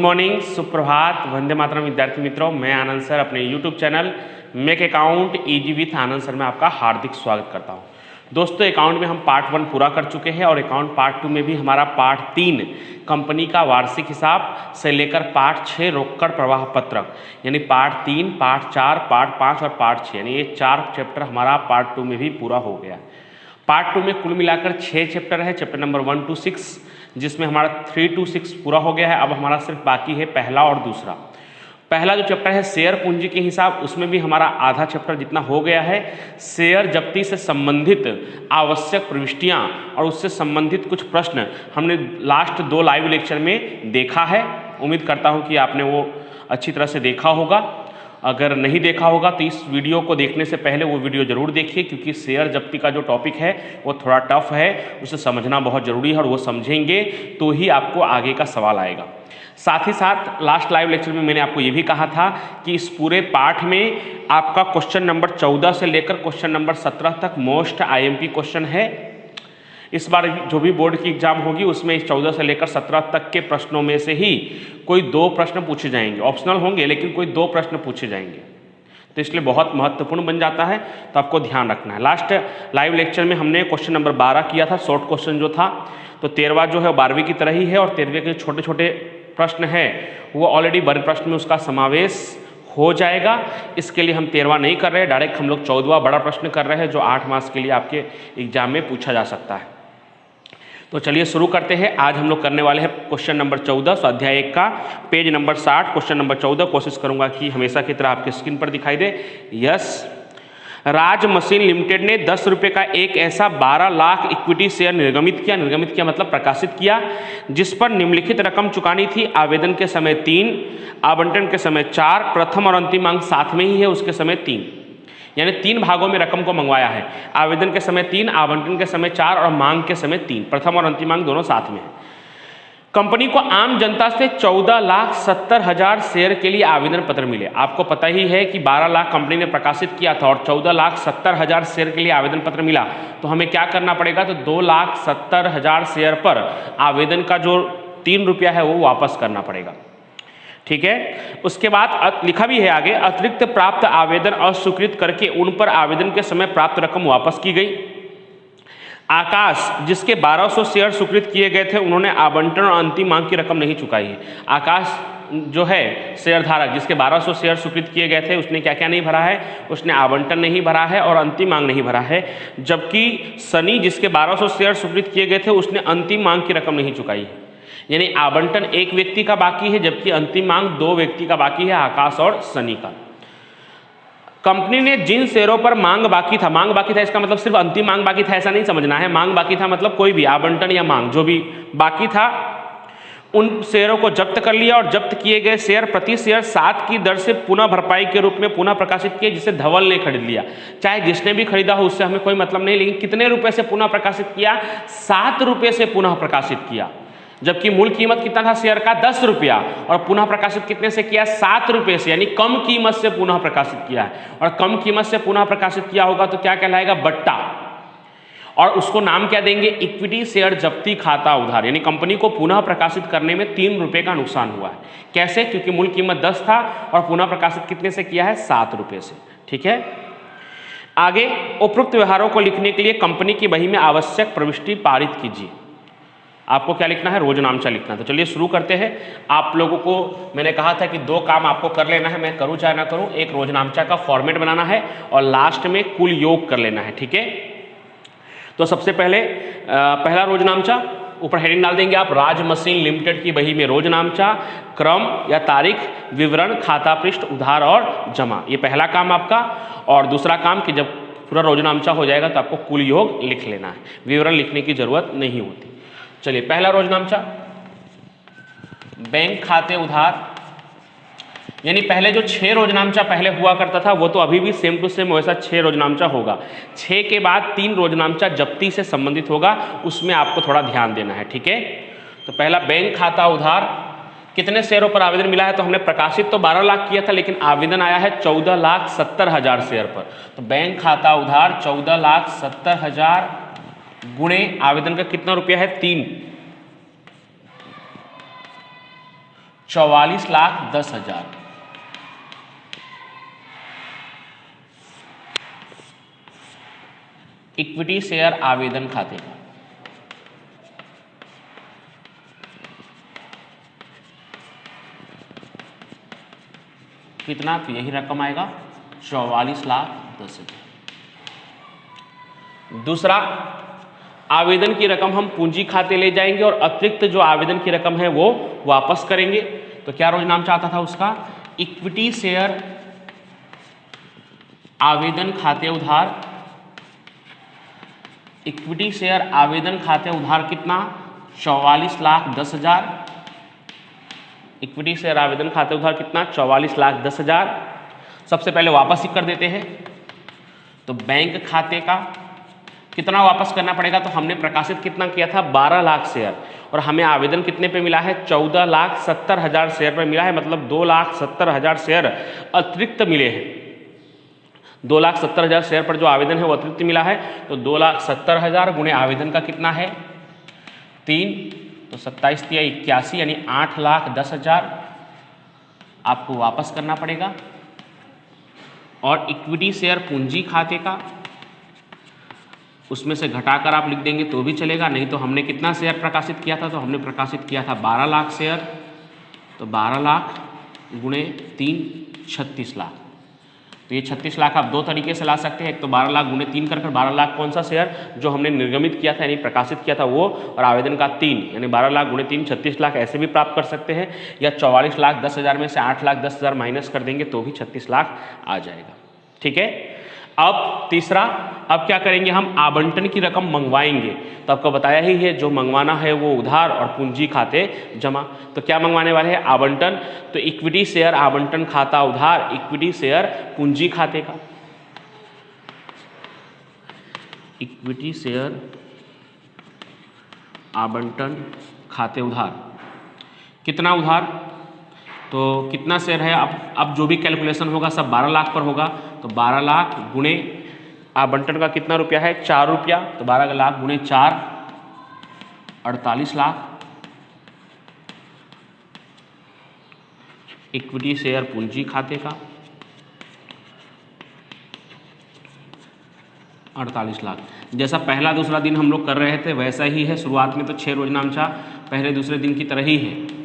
Morning, सुप्रभात, वंदे मातरम विद्यार्थी मित्रों। मैं आनंद सर अपने YouTube channel make account easy with Anand sir में आपका हार्दिक स्वागत करता हूं। दोस्तों, अकाउंट में हम पार्ट 1 पूरा कर चुके हैं और अकाउंट पार्ट 2 में भी हमारा पार्ट 3 कंपनी का वार्षिक हिसाब से लेकर पार्ट 6 रोकड़ प्रवाह पत्रक यानी पार्ट 3, पार्ट 4, पार्ट 5 और पार्ट 6 यानी ये 4 चैप्टर हमारा पार्ट 2 में भी पूरा हो गया। पार्ट 2 में कुल मिलाकर 6 चैप्टर है, चैप्टर नंबर 1 to 6, जिसमें हमारा 3 to 6 पूरा हो गया है। अब हमारा सिर्फ बाकी है पहला और दूसरा। पहला जो चैप्टर है शेयर पूंजी के हिसाब, उसमें भी हमारा आधा चैप्टर जितना हो गया है। शेयर जब्ती से संबंधित आवश्यक प्रविष्टियां और उससे संबंधित कुछ प्रश्न हमने लास्ट 2 लाइव लेक्चर में देखा है। उम्मीद करता हूं कि आपने वो अच्छी तरह से देखा होगा। अगर नहीं देखा होगा तो इस वीडियो को देखने से पहले वो वीडियो ज़रूर देखिए, क्योंकि शेयर जब्ती का जो टॉपिक है वो थोड़ा टफ है, उसे समझना बहुत ज़रूरी है और वो समझेंगे तो ही आपको आगे का सवाल आएगा। साथ ही साथ लास्ट लाइव लेक्चर में मैंने आपको ये भी कहा था कि इस पूरे पाठ में आपका क्वेश्चन नंबर 14 से लेकर क्वेश्चन नंबर 17 तक मोस्ट IMP क्वेश्चन है। इस बार जो भी बोर्ड की एग्जाम होगी उसमें 14 से लेकर 17 तक के प्रश्नों में से ही कोई 2 प्रश्न पूछे जाएंगे। ऑप्शनल होंगे लेकिन कोई 2 प्रश्न पूछे जाएंगे, तो इसलिए बहुत महत्वपूर्ण बन जाता है, तो आपको ध्यान रखना है। लास्ट लाइव लेक्चर में हमने क्वेश्चन नंबर 12 किया था, शॉर्ट क्वेश्चन जो था। तो 13वां जो है 12वीं की तरह ही है और 13वें के छोटे छोटे प्रश्न है वो ऑलरेडी बड़े प्रश्न में उसका समावेश हो जाएगा। इसके लिए हम 13वां नहीं कर रहे हैं, डायरेक्ट हम लोग 14वां बड़ा प्रश्न कर रहे हैं जो 8 मार्क्स के लिए आपके एग्जाम में पूछा जा सकता है। तो चलिए शुरू करते हैं। आज हम लोग करने वाले हैं क्वेश्चन नंबर 14, स्वाध्याय 1 का पेज नंबर 60, क्वेश्चन नंबर 14। कोशिश करूंगा कि हमेशा की तरह आपके स्क्रीन पर दिखाई दे। यस, राज मशीन लिमिटेड ने 10 रुपये का एक ऐसा 12 लाख इक्विटी शेयर निर्गमित किया मतलब प्रकाशित किया, जिस पर निम्नलिखित रकम चुकानी थी। आवेदन के समय 3, आवंटन के समय 4, प्रथम और अंतिम मांग साथ में ही है, उसके समय 3, यानी 3 भागों में रकम को मंगवाया है। आवेदन के समय 3, आवंटन के समय 4 और मांग के समय 3, प्रथम और अंतिम मांग दोनों साथ में है। कंपनी को आम जनता से 14,70,000 शेयर के लिए आवेदन पत्र मिले। आपको पता ही है कि 12 लाख कंपनी ने प्रकाशित किया था और 14,70,000 शेयर के लिए आवेदन पत्र मिला, तो हमें क्या करना पड़ेगा, तो 2,70,000 शेयर पर आवेदन का जो 3 रुपया है वो वापस करना पड़ेगा। ठीक है। उसके बाद लिखा भी है आगे, अतिरिक्त प्राप्त आवेदन अस्वीकृत करके उन पर आवेदन के समय प्राप्त रकम वापस की गई। आकाश, जिसके 1200 शेयर स्वीकृत किए गए थे, उन्होंने आवंटन और अंतिम मांग की रकम नहीं चुकाई है। आकाश जो है शेयरधारक, जिसके 1200 शेयर स्वीकृत किए गए थे, उसने क्या क्या नहीं भरा है, उसने आवंटन नहीं भरा है और अंतिम मांग नहीं भरा है। जबकि सनी, जिसके 1200 शेयर स्वीकृत किए गए थे, उसने अंतिम मांग की रकम नहीं चुकाई है। यानी आवंटन एक व्यक्ति का बाकी है जबकि अंतिम मांग 2 व्यक्ति का बाकी है, आकाश और सनी का। कंपनी ने जिन शेयरों पर मांग बाकी था, इसका मतलब सिर्फ अंतिम मांग बाकी था ऐसा नहीं समझना है। मांग बाकी था मतलब कोई भी आवंटन या मांग जो भी बाकी था, उन शेयरों को जब्त कर लिया और जब्त किए गए शेयर प्रति शेयर 7 की दर से पुनः भरपाई के रूप में पुनः प्रकाशित किए, जिसे धवल ने खरीद लिया। चाहे जिसने भी खरीदा हो उससे हमें कोई मतलब नहीं, लेकिन कितने रुपए से पुनः प्रकाशित किया, 7 रुपये से पुनः प्रकाशित किया। जबकि मूल कीमत कितना था शेयर का, 10 रुपया, और पुनः प्रकाशित कितने से किया, 7 रुपये से, यानी कम कीमत से पुनः प्रकाशित किया है। और कम कीमत से पुनः प्रकाशित किया होगा तो क्या कहलाएगा, बट्टा, और उसको नाम क्या देंगे, इक्विटी शेयर जब्ती खाता उधार। यानी कंपनी को पुनः प्रकाशित करने में 3 रुपये का नुकसान हुआ है। कैसे, क्योंकि मूल कीमत 10 था और पुनः प्रकाशित कितने से किया है, 7 रुपये से। ठीक है। आगे, उपरोक्त व्यवहारों को लिखने के लिए कंपनी की बही में आवश्यक प्रविष्टि पारित कीजिए। आपको क्या लिखना है, रोजनामचा लिखना है। तो चलिए शुरू करते हैं। आप लोगों को मैंने कहा था कि 2 काम आपको कर लेना है, मैं करूँ चाहे ना करूँ। एक रोजनामचा का फॉर्मेट बनाना है और लास्ट में कुल योग कर लेना है। ठीक है। तो सबसे पहले पहला रोजनामचा, ऊपर हेडिंग डाल देंगे आप, राज मशीन लिमिटेड की बही में रोजनामचा, क्रम या तारीख, विवरण, खाता पृष्ठ, उधार और जमा। ये पहला काम आपका। और दूसरा काम कि जब पूरा रोजनामचा हो जाएगा तो आपको कुल योग लिख लेना है, विवरण लिखने की जरूरत नहीं होती। चलिए, पहला रोजनामचा, बैंक खाते उधार। यानी पहले जो 6 रोजनामचा पहले हुआ करता था वो तो अभी भी सेम टू सेम वैसा 6 रोजनामचा होगा। 6 के बाद 3 रोजनामचा जब्ती से संबंधित होगा, उसमें आपको थोड़ा ध्यान देना है। ठीक है। तो पहला बैंक खाता उधार, कितने शेयरों पर आवेदन मिला है, तो हमने प्रकाशित तो 12 लाख किया था लेकिन आवेदन आया है 14,70,000 शेयर पर। तो बैंक खाता उधार 14,70,000 गुणे आवेदन का कितना रुपया है, 3, 44,10,000। इक्विटी शेयर आवेदन खाते का कितना, तो यही रकम आएगा 44,10,000। दूसरा, आवेदन की रकम हम पूंजी खाते ले जाएंगे और अतिरिक्त जो आवेदन की रकम है वो वापस करेंगे। तो क्या रोज नाम चाहता था उसका, इक्विटी शेयर आवेदन खाते उधार। इक्विटी शेयर आवेदन खाते उधार कितना, 44,10,000। इक्विटी शेयर आवेदन खाते उधार कितना, 44,10,000। सबसे पहले वापस ही कर देते हैं। तो बैंक खाते का कितना वापस करना पड़ेगा, तो हमने प्रकाशित कितना किया था, 12 लाख शेयर, और हमें आवेदन कितने पे मिला है, 14,70,000 शेयर पर मिला है। मतलब 2,70,000 शेयर अतिरिक्त मिले हैं। 2,70,000 शेयर पर जो आवेदन है वो अतिरिक्त मिला है। तो 2,70,000 गुणे आवेदन का कितना है 3, तो 27 × 81 यानी 8,10,000 आपको वापस करना पड़ेगा। और इक्विटी शेयर पूंजी खाते का उसमें से घटाकर आप लिख देंगे तो भी चलेगा, नहीं तो हमने कितना शेयर प्रकाशित किया था, तो हमने प्रकाशित किया था 12 लाख शेयर। तो 12 लाख गुणे 3 36 लाख। तो ये 36 लाख आप दो तरीके से ला सकते हैं। एक तो 12 लाख गुणे 3 कर 12 लाख कौन सा शेयर जो हमने निर्गमित किया था यानी प्रकाशित किया था वो, और आवेदन का 3 यानी 12 लाख गुणे 3 36 लाख ऐसे भी प्राप्त कर सकते हैं, या 44,10,000 में से 8,10,000 माइनस कर देंगे तो भी 36 लाख आ जाएगा। ठीक है। अब तीसरा, अब क्या करेंगे हम, आवंटन की रकम मंगवाएंगे। तो आपको बताया ही है जो मंगवाना है वो उधार और पूंजी खाते जमा। तो क्या मंगवाने वाले हैं, आवंटन। तो इक्विटी शेयर आवंटन खाता उधार, इक्विटी शेयर पूंजी खाते का, इक्विटी शेयर आवंटन खाते उधार। कितना उधार, तो कितना शेयर है, अब जो भी कैलकुलेशन होगा सब 12 लाख पर होगा। तो 12 लाख गुणे आवंटन का कितना रुपया है, 4 रुपया। तो 12 लाख गुणे 4 48 लाख। इक्विटी शेयर पूंजी खाते का 48 लाख। जैसा पहला दूसरा दिन हम लोग कर रहे थे वैसा ही है। शुरुआत में तो 6 रोजनामचा पहले दूसरे दिन की तरह ही है।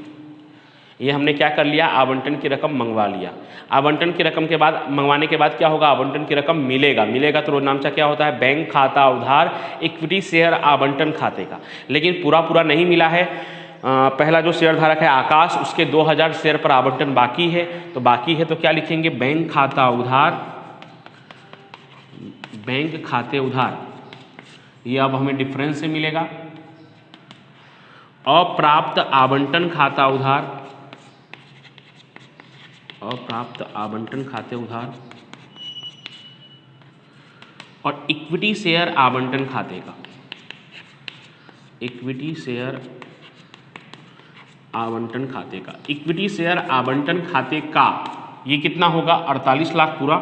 ये हमने क्या कर लिया, आवंटन की रकम मंगवा लिया। आवंटन की रकम के बाद, मंगवाने के बाद क्या होगा, आवंटन की रकम मिलेगा तो रोजनामचा क्या होता है, बैंक खाता उधार इक्विटी शेयर आवंटन खाते का। लेकिन पूरा नहीं मिला है। पहला जो शेयर धारक है आकाश, उसके 2,000 शेयर पर आवंटन बाकी है। तो क्या लिखेंगे, बैंक खाता उधार, बैंक खाते उधार। ये अब हमें डिफरेंस से मिलेगा। अप्राप्त आवंटन खाता उधार, अप्राप्त आवंटन खाते उधार, और इक्विटी शेयर आवंटन खाते का, इक्विटी शेयर आवंटन खाते का। इक्विटी शेयर आवंटन खाते का ये कितना होगा, 48 लाख पूरा।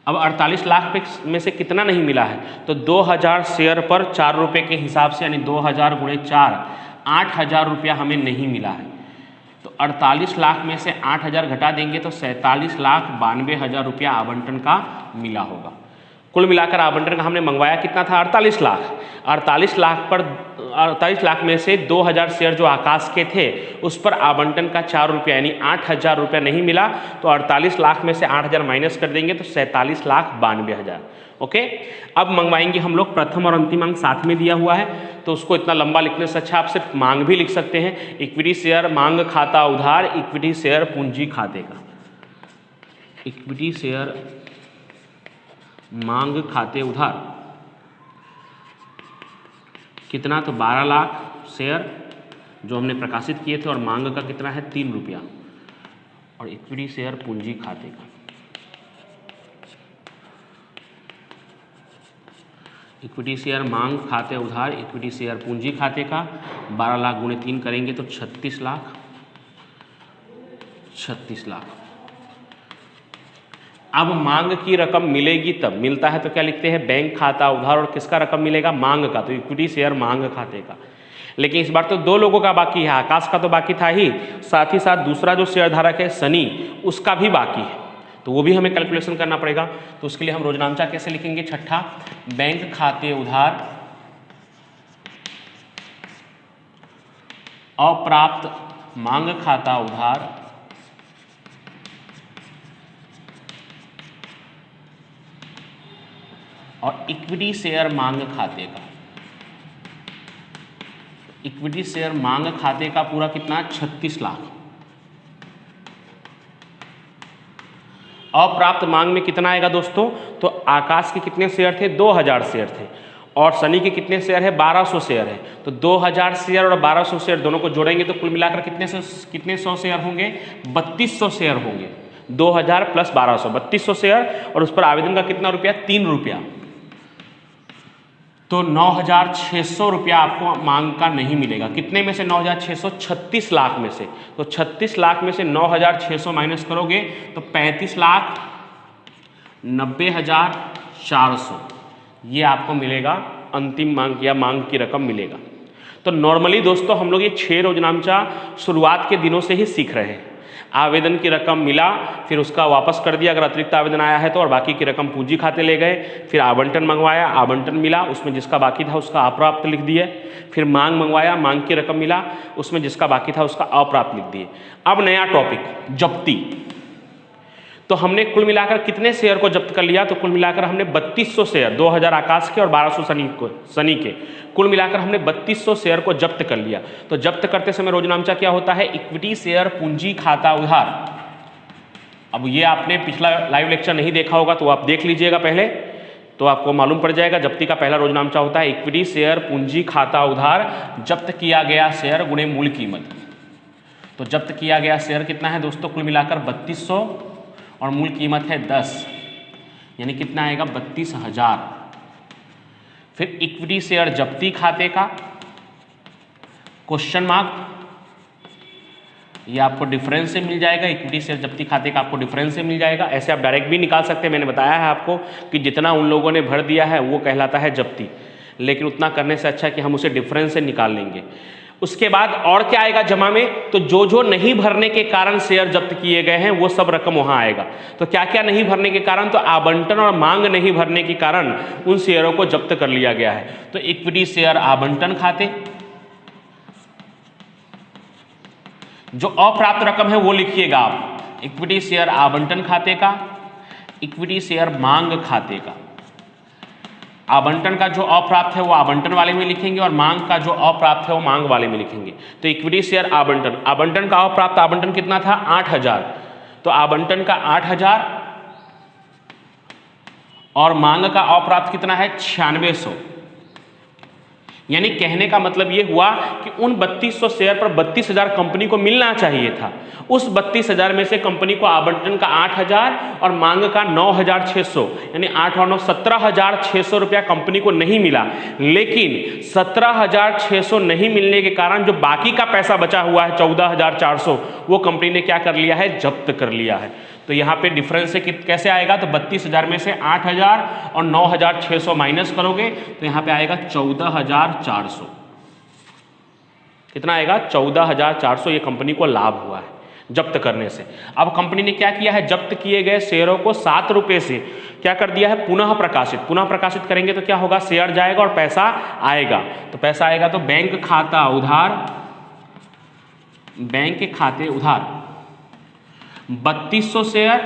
अब 48 लाख में से कितना नहीं मिला है, तो 2,000 शेयर पर 4 रुपये के हिसाब से यानी 2,000 गुणे 4 8,000 रुपया हमें नहीं मिला है। तो 48 लाख में से 8,000 घटा देंगे तो 47,92,000 रुपया आवंटन का मिला होगा। कुल मिलाकर आवंटन का हमने मंगवाया कितना था, 48 लाख। 48 लाख में से 2,000 शेयर जो आकाश के थे उस पर आवंटन का 4 रुपया यानी 8,000 रुपया नहीं मिला। तो 48 लाख में से 8,000 माइनस कर देंगे तो 47,92,000। ओके। अब मंगवाएंगे हम लोग प्रथम और अंतिम अंक साथ में दिया हुआ है, तो उसको इतना लंबा लिखने से अच्छा आप सिर्फ मांग भी लिख सकते हैं। इक्विटी शेयर मांग खाता उधार, इक्विटी शेयर पूंजी खाते का, इक्विटी शेयर मांग खाते उधार कितना, तो 12 लाख शेयर जो हमने प्रकाशित किए थे, और मांग का कितना है 3 रुपया, और इक्विटी शेयर पूंजी खाते का, इक्विटी शेयर मांग खाते उधार, इक्विटी शेयर पूंजी खाते का 12 लाख गुणे 3 करेंगे तो 36 लाख। 36 लाख। अब मांग की रकम मिलेगी तब, मिलता है तो क्या लिखते हैं, बैंक खाता उधार, और किसका रकम मिलेगा, मांग का, तो इक्विटी शेयर मांग खाते का। लेकिन इस बार तो 2 लोगों का बाकी है, आकाश का तो बाकी था ही, साथ ही साथ दूसरा जो शेयर धारक है सनी, उसका भी बाकी है, तो वो भी हमें कैलकुलेशन करना पड़ेगा। तो उसके लिए हम रोजनामचा कैसे लिखेंगे? छठा, बैंक खाते उधार अप्राप्त मांग खाता उधार और इक्विटी शेयर मांग खाते का। इक्विटी शेयर मांग खाते का पूरा कितना? 36 लाख। अप्राप्त मांग में कितना आएगा दोस्तों? तो आकाश के कितने शेयर थे? 2000 शेयर थे, और सनी के कितने शेयर है? 1200 शेयर है। तो 2000 शेयर और 1200 शेयर दोनों को जोड़ेंगे तो कुल मिलाकर कितने सौ शेयर होंगे? 3200 शेयर होंगे। 2000 प्लस 1200, 3200 शेयर, और उस पर आवेदन का कितना रुपया? 3 रुपया। तो 9600 रुपया आपको मांग का नहीं मिलेगा। कितने में से? 9600, 36 लाख में से। तो 36 लाख में से 9600 माइनस करोगे तो 35,90,400 ये आपको मिलेगा, अंतिम मांग या मांग की रकम मिलेगा। तो नॉर्मली दोस्तों हम लोग ये 6 रोजनामचा शुरुआत के दिनों से ही सीख रहे हैं। आवेदन की रकम मिला, फिर उसका वापस कर दिया अगर अतिरिक्त आवेदन आया है तो, और बाकी की रकम पूंजी खाते ले गए। फिर आवंटन मंगवाया, आवंटन मिला, उसमें जिसका बाकी था उसका अप्राप्त लिख दिए। फिर मांग मंगवाया, मांग की रकम मिला, उसमें जिसका बाकी था उसका अप्राप्त लिख दिए। अब नया टॉपिक, जब्ती। तो हमने कुल मिलाकर कितने शेयर को जब्त कर लिया? तो कुल मिलाकर हमने 3200 शेयर, 2000 आकाश के और 1200 सनी के, कुल मिलाकर हमने 3200 शेयर को जब्त कर लिया। तो जब्त करते समय रोजनामचा क्या होता है? इक्विटी शेयर पूंजी खाता उधार। अब ये आपने पिछला लाइव लेक्चर नहीं देखा होगा तो आप देख लीजिएगा पहले, तो आपको मालूम पड़ जाएगा। जब्ती का पहला रोजनामचा होता है इक्विटी शेयर पूंजी खाता उधार, जब्त किया गया शेयर गुणे मूल कीमत। तो जब्त किया गया शेयर कितना है दोस्तों? कुल मिलाकर 3200 और मूल कीमत है 10, यानी कितना आएगा? 32,000। फिर इक्विटी शेयर जब्ती खाते का क्वेश्चन मार्क, ये आपको डिफरेंस से मिल जाएगा। इक्विटी शेयर जब्ती खाते का आपको डिफरेंस से मिल जाएगा। ऐसे आप डायरेक्ट भी निकाल सकते हैं। मैंने बताया है आपको कि जितना उन लोगों ने भर दिया है वो कहलाता है जब्ती, लेकिन उतना करने से अच्छा है कि हम उसे डिफरेंस से निकाल लेंगे। उसके बाद और क्या आएगा जमा में? तो जो जो नहीं भरने के कारण शेयर जब्त किए गए हैं वो सब रकम वहां आएगा। तो क्या क्या नहीं भरने के कारण? तो आवंटन और मांग नहीं भरने के कारण उन शेयरों को जब्त कर लिया गया है। तो इक्विटी शेयर आवंटन खाते, जो अप्राप्त रकम है वो लिखिएगा आप, इक्विटी शेयर आवंटन खाते का, इक्विटी शेयर मांग खाते का। आवंटन का जो अप्राप्त है वो आवंटन वाले में लिखेंगे और मांग का जो अप्राप्त है वो मांग वाले में लिखेंगे। तो इक्विटी शेयर आवंटन, आवंटन का अप्राप्त आवंटन कितना था? 8000। तो आवंटन का 8000 और मांग का अप्राप्त कितना है? 9600। यानी कहने का मतलब ये हुआ कि उन 3200 शेयर पर 32,000 कंपनी को मिलना चाहिए था। उस 32,000 में से कंपनी को आवंटन का 8,000 और मांग का 9,600, यानी 8 और 9 17,600 रुपया कंपनी को नहीं मिला। लेकिन 17,600 नहीं मिलने के कारण जो बाकी का पैसा बचा हुआ है 14,400, वो कंपनी ने क्या कर लिया है? जब्त कर लिया है। तो यहाँ पे डिफरेंस से कैसे आएगा? तो 32,000 में से 8,000 और 9,600 माइनस करोगे तो यहाँ पे आएगा 14,400। कितना आएगा? 14,400 ये कंपनी को लाभ हुआ है जब्त करने से। अब कंपनी ने क्या किया है? जब्त किए गए शेयरों को 7 रुपये से क्या कर दिया है? पुनः प्रकाशित। पुनः प्रकाशित करेंगे तो क्या होगा? शेयर जाएगा और पैसा आएगा। तो पैसा आएगा तो बैंक खाता उधार, बैंक के खाते उधार 3200 शेयर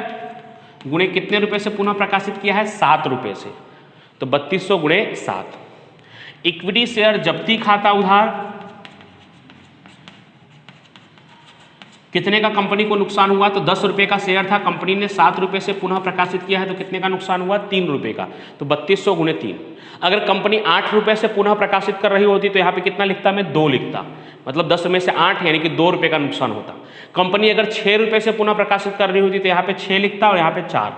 गुणे कितने रुपए से पुनः प्रकाशित किया है? 7 रुपये से। तो 3200 गुणे 7। इक्विटी शेयर जब्ती खाता उधार कितने का कंपनी को नुकसान हुआ? तो 10 रुपये का शेयर था, कंपनी ने 7 रुपये से पुनः प्रकाशित किया है तो कितने का नुकसान हुआ? 3 रुपये का। तो 3200 गुणे 3। अगर कंपनी 8 रुपये से पुनः प्रकाशित कर रही होती तो यहाँ पे कितना लिखता? मैं 2 लिखता, मतलब 10 में से 8 यानी कि 2 रुपये का नुकसान होता। कंपनी अगर 6 रुपये से पुनः प्रकाशित कर रही होती तो यहाँ पे 6 लिखता और यहाँ पे 4।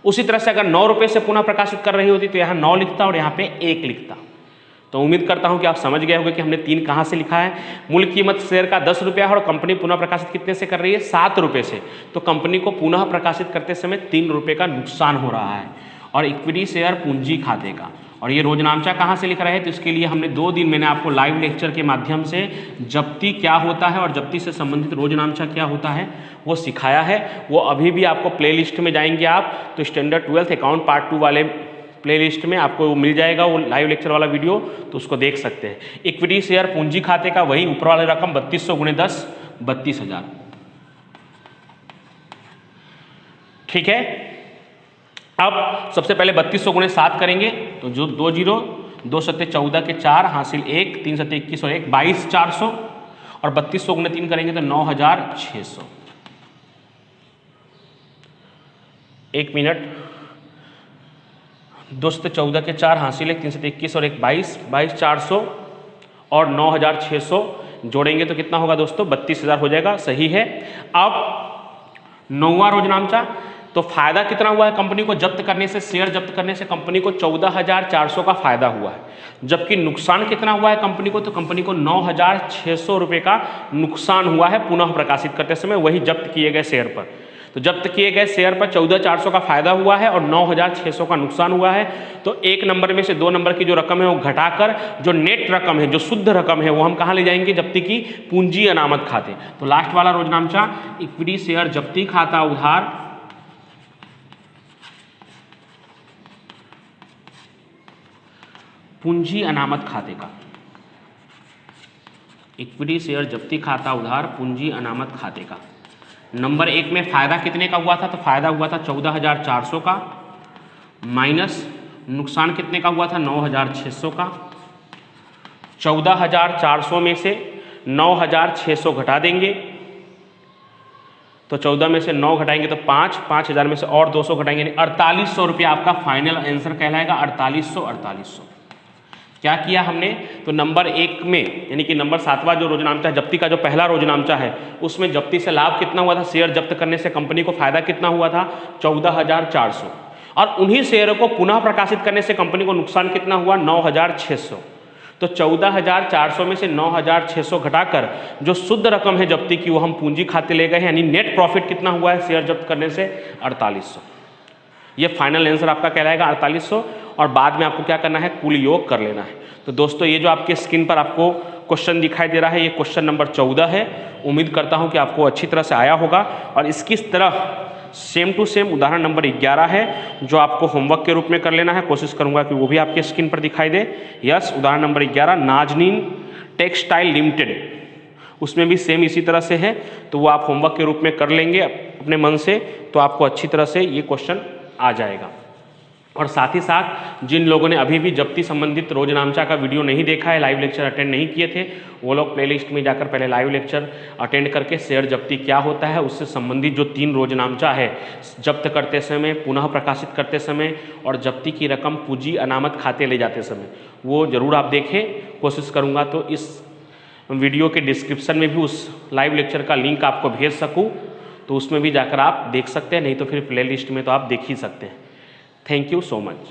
उसी तरह से अगर 9 रुपये से पुनः प्रकाशित कर रही होती तो यहाँ 9 लिखता और यहाँ पे 1 लिखता। तो उम्मीद करता हूं कि आप समझ गए होंगे कि हमने 3 कहां से लिखा है। मूल कीमत शेयर का 10 रुपया है और कंपनी पुनः प्रकाशित कितने से कर रही है? 7 रुपये से। तो कंपनी को पुनः प्रकाशित करते समय 3 रुपये का नुकसान हो रहा है। और इक्विटी शेयर पूंजी खाते का, और ये रोजनामचा कहाँ से लिख रहे हैं, तो इसके लिए हमने 2 दिन मैंने आपको लाइव लेक्चर के माध्यम से जब्ती क्या होता है और जब्ती से संबंधित रोजनामचा क्या होता है वो सिखाया है। वो अभी भी आपको प्लेलिस्ट में जाएंगे आप तो स्टैंडर्ड 12th अकाउंट पार्ट 2 वाले प्लेलिस्ट में आपको वो मिल जाएगा, वो लाइव लेक्चर वाला वीडियो, तो उसको देख सकते हैं। इक्विटी शेयर पूंजी खाते का वही ऊपर वाले रकम 3200 × 10 32,000। ठीक है, अब सबसे पहले 3200 × 7 करेंगे तो जो 2 0 2 7 14 के 4 हासिल 1 3 7 21 और 1 22,400 और 3200 × 3 करेंगे तो 9,600। 1 मिनट, 2 7 14 के 4 हासिल 1 3 7 21 और 1 22,400 और 9,600 जोड़ेंगे तो कितना होगा दोस्तों, 32,000 हो जाएगा। सही है। अब 9वां रोजनामचा, तो फायदा कितना हुआ है कंपनी को जब्त करने से, शेयर जब्त करने से कंपनी को 14,400 का फायदा हुआ है, जबकि नुकसान कितना हुआ है कंपनी को, तो कंपनी को 9,600 रुपये का नुकसान हुआ है पुनः प्रकाशित करते समय वही जब्त किए गए शेयर पर। तो जब्त किए गए शेयर पर 14,400 का फायदा हुआ है और 9,600 का नुकसान हुआ है। तो 1 नंबर में से 2 नंबर की जो रकम है वो घटाकर जो नेट रकम है, जो शुद्ध रकम है, वो हम कहाँ ले जाएंगे, जब्ती की पूंजी अनामत खाते। तो लास्ट वाला रोजनामचा इक्विटी शेयर जब्ती खाता उधार पूंजी अनामत खाते का, इक्विटी शेयर जब्ती खाता उधार पूंजी अनामत खाते का। नंबर 1 में फायदा कितने का हुआ था, तो फायदा हुआ था 14,400 का, माइनस नुकसान कितने का हुआ था, 9,600 का। 14,400 में से 9,600 घटा देंगे तो 14 में से 9 घटाएंगे तो 5,000 में से और 200 घटाएंगे, 4,800 रुपया आपका फाइनल आंसर कहलाएगा। 4,800। क्या किया हमने, तो नंबर 1 में यानी कि नंबर 7वां जो रोजनामचा है, जब्ती का जो पहला रोजनामचा है, उसमें जब्ती से लाभ कितना हुआ था, शेयर जब्त करने से कंपनी को फायदा कितना हुआ था, 14,400, और उन्हीं शेयरों को पुनः प्रकाशित करने से कंपनी को नुकसान कितना हुआ, 9,600। तो 14,400 में से 9,600 घटाकर जो शुद्ध रकम है जब्ती की वो हम पूंजी खाते ले गए हैं, यानी नेट प्रॉफिट कितना हुआ है शेयर जब्त करने से, 4,800। ये फाइनल आंसर आपका कहलाएगा 4,800। और बाद में आपको क्या करना है, कुल योग कर लेना है। तो दोस्तों ये जो आपके स्क्रीन पर आपको क्वेश्चन दिखाई दे रहा है, ये क्वेश्चन नंबर 14 है। उम्मीद करता हूँ कि आपको अच्छी तरह से आया होगा। और इसकी तरह सेम टू सेम उदाहरण नंबर 11 है जो आपको होमवर्क के रूप में कर लेना है। कोशिश करूँगा कि वो भी आपके स्क्रीन पर दिखाई दे। यस, उदाहरण नंबर 11 नाजनीन टेक्सटाइल लिमिटेड, उसमें भी सेम इसी तरह से है। तो वो आप होमवर्क के रूप में कर लेंगे अपने मन से, तो आपको अच्छी तरह से ये क्वेश्चन आ जाएगा। और साथ ही साथ जिन लोगों ने अभी भी जब्ती संबंधित रोजनामचा का वीडियो नहीं देखा है, लाइव लेक्चर अटेंड नहीं किए थे, वो लोग प्लेलिस्ट में जाकर पहले लाइव लेक्चर अटेंड करके शेयर जब्ती क्या होता है उससे संबंधित जो 3 रोजनामचा है, जब्त करते समय, पुनः प्रकाशित करते समय और जब्ती की रकम पूंजी अनामत खाते ले जाते समय, वो ज़रूर आप देखें। कोशिश करूँगा तो इस वीडियो के डिस्क्रिप्शन में भी उस लाइव लेक्चर का लिंक आपको भेज सकूँ, तो उसमें भी जाकर आप देख सकते हैं, नहीं तो फिर प्लेलिस्ट में तो आप देख ही सकते हैं। Thank you so much.